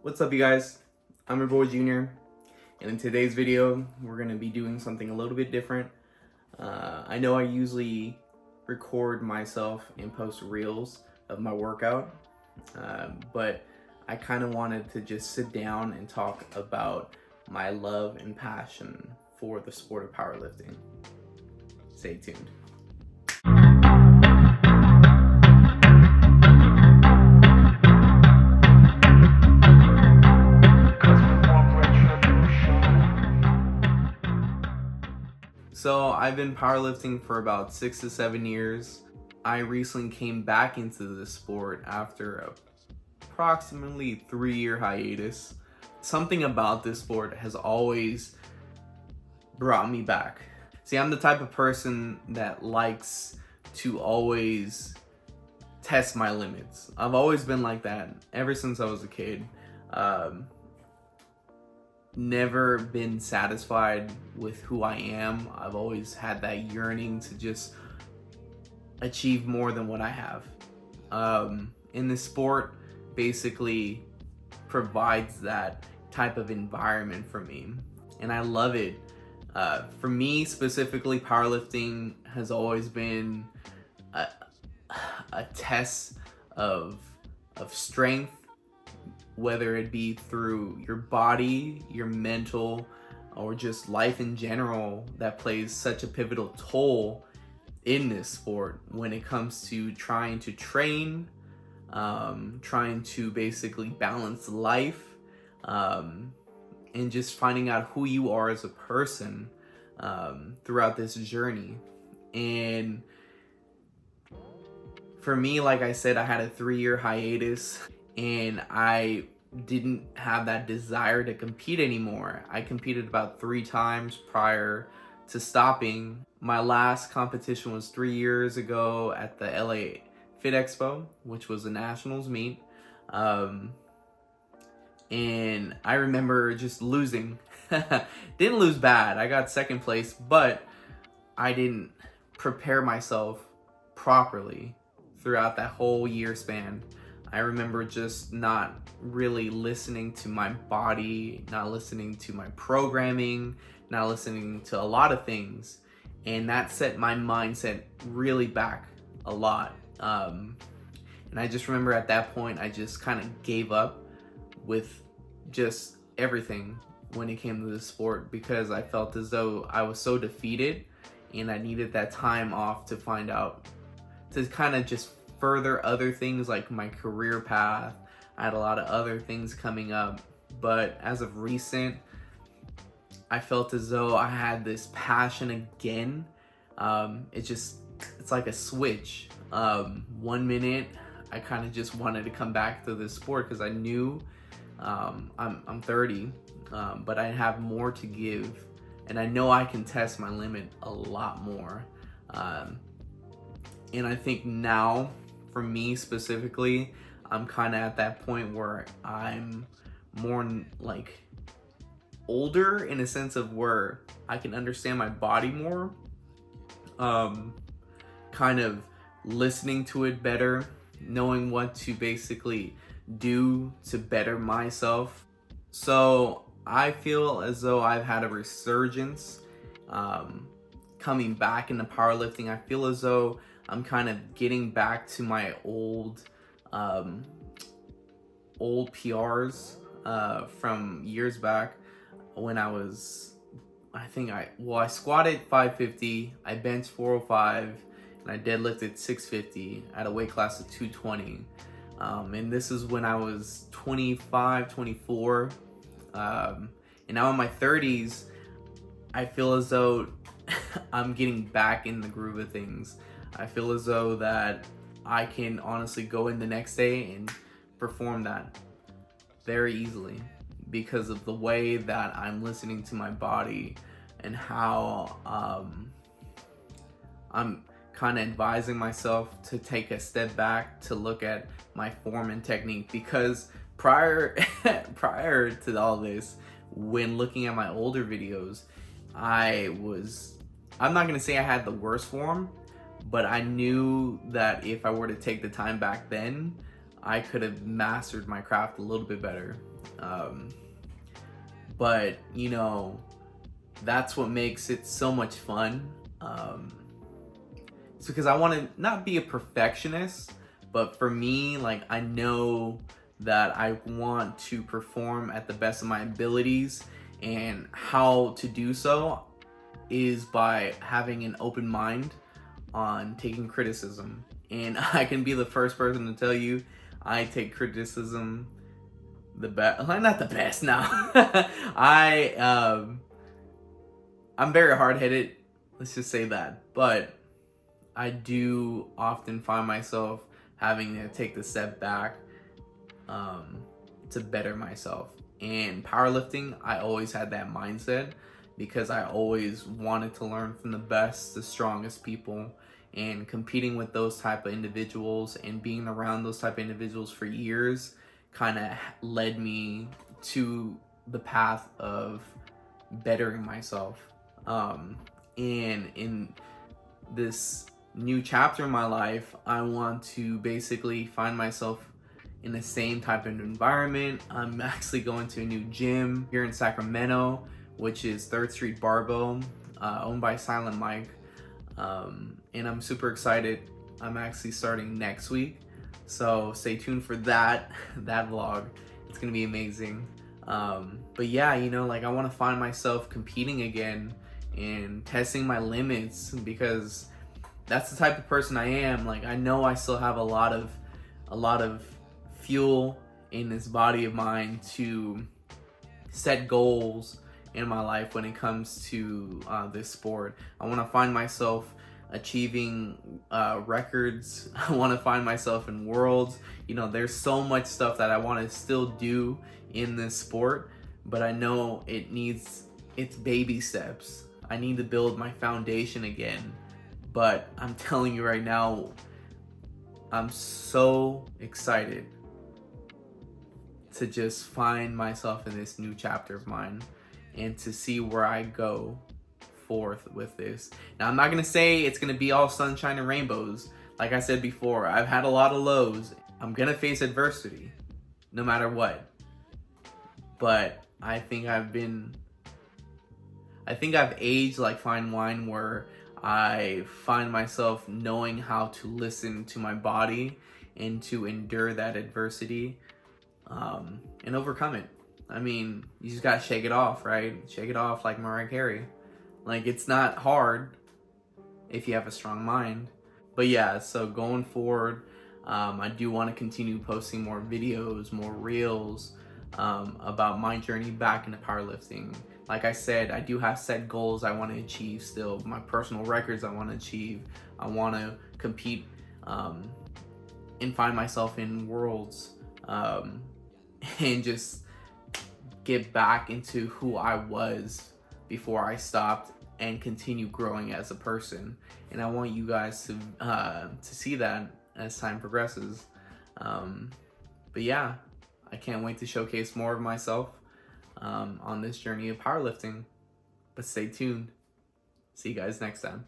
What's up, you guys? I'm your boy Junior, and in today's video we're going to be doing something a little bit different. I know I usually record myself and post reels of my workout, but I kind of wanted to just sit down and talk about my love and passion for the sport of powerlifting. Stay tuned. So I've been powerlifting for about 6 to 7 years. I recently came back into the sport after approximately 3-year hiatus. Something about this sport has always brought me back. See, I'm the type of person that likes to always test my limits. I've always been like that ever since I was a kid. Never been satisfied with who I am. I've always had that yearning to just achieve more than what I have. In this sport basically provides that type of environment for me, and I love it. For me specifically, powerlifting has always been a test of strength, whether it be through your body, your mental, or just life in general, that plays such a pivotal toll in this sport when it comes to trying to train, trying to basically balance life, and just finding out who you are as a person throughout this journey. And for me, like I said, I had a 3-year hiatus, and I didn't have that desire to compete anymore. I competed about 3 times prior to stopping. My last competition was 3 years ago at the LA Fit Expo, which was a nationals meet. And I remember just losing. Didn't lose bad. I got second place, but I didn't prepare myself properly throughout that whole year span. I remember just not really listening to my body, not listening to my programming, not listening to a lot of things. And that set my mindset really back a lot. And I just remember at that point, I just kind of gave up with just everything when it came to the sport, because I felt as though I was so defeated and I needed that time off to find out, to kind of just further other things like my career path. I had a lot of other things coming up, but as of recent, I felt as though I had this passion again. It's like a switch. 1 minute, I kind of just wanted to come back to this sport because I knew I'm 30, but I have more to give, and I know I can test my limit a lot more. And I think now, for me specifically, I'm kind of at that point where I'm more like older, in a sense of where I can understand my body more, kind of listening to it better, knowing what to basically do to better myself. So I feel as though I've had a resurgence coming back into powerlifting. I feel as though I'm kind of getting back to my old PRs from years back when I was, I squatted 550, I benched 405, and I deadlifted 650 at a weight class of 220. And this is when I was 25, 24. And now in my 30s, I feel as though I'm getting back in the groove of things. I feel as though that I can honestly go in the next day and perform that very easily because of the way that I'm listening to my body and how I'm kind of advising myself to take a step back to look at my form and technique. Because prior to all this, when looking at my older videos, I'm not going to say I had the worst form, but I knew that if I were to take the time back then, I could have mastered my craft a little bit better. But you know, that's what makes it so much fun. It's because I want to not be a perfectionist, but for me, like, I know that I want to perform at the best of my abilities, and how to do so is by having an open mind on taking criticism. And I can be the first person to tell you, I take criticism the best, not the best now. I'm very hard-headed, let's just say that, but I do often find myself having to take the step back to better myself. And powerlifting, I always had that mindset because I always wanted to learn from the best, the strongest people, and competing with those type of individuals and being around those type of individuals for years kind of led me to the path of bettering myself. And in this new chapter in my life, I want to basically find myself in the same type of environment. I'm actually going to a new gym here in Sacramento, which is 3rd Street Barbell, owned by Silent Mike. And I'm super excited. I'm actually starting next week, so stay tuned for that vlog. It's gonna be amazing. But yeah, you know, like, I want to find myself competing again and testing my limits, because that's the type of person I am. Like, I know I still have a lot of fuel in this body of mine to set goals in my life when it comes to this sport. I want to find myself achieving records. I want to find myself in worlds. You know, there's so much stuff that I want to still do in this sport, but I know it's baby steps. I need to build my foundation again. But I'm telling you right now, I'm so excited to just find myself in this new chapter of mine and to see where I go forth with this. Now, I'm not gonna say it's gonna be all sunshine and rainbows. Like I said before, I've had a lot of lows. I'm gonna face adversity no matter what. But I think I've aged like fine wine, where I find myself knowing how to listen to my body and to endure that adversity, and overcome it. I mean, you just gotta shake it off, right? Shake it off like Mariah Carey. Like, it's not hard if you have a strong mind. But yeah, so going forward, I do want to continue posting more videos, more reels, about my journey back into powerlifting. Like I said, I do have set goals I want to achieve still. My personal records I want to achieve. I want to compete and find myself in worlds, and just get back into who I was before I stopped, and continue growing as a person. And I want you guys to see that as time progresses. But yeah, I can't wait to showcase more of myself on this journey of powerlifting. But stay tuned. See you guys next time.